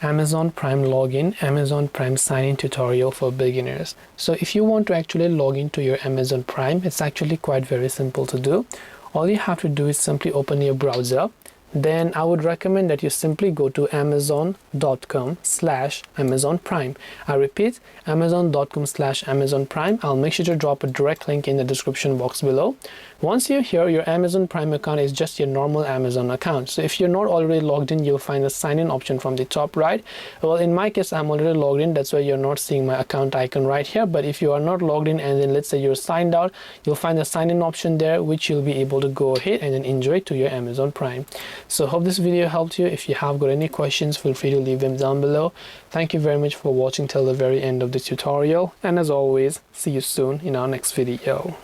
Amazon Prime login, Amazon Prime sign-in tutorial for beginners. So if you want to actually log into your Amazon Prime, it's actually quite very simple to do. All you have to do is simply open your browser. Then I would recommend that you simply go to amazon.com/Amazon Prime. I repeat, amazon.com/Amazon Prime. I'll make sure to drop a direct link in the description box below. Once you're here, your Amazon Prime account is just your normal Amazon account. So if you're not already logged in, you'll find a sign in option from the top right. Well, in my case, I'm already logged in. That's why you're not seeing my account icon right here. But if you are not logged in and then let's say you're signed out, you'll find the sign in option there, which you'll be able to go ahead and then enjoy to your Amazon Prime. So hope this video helped you. If you have got any questions, feel free to leave them down below. Thank you very much for watching till the very end of the tutorial. And as always, see you soon in our next video.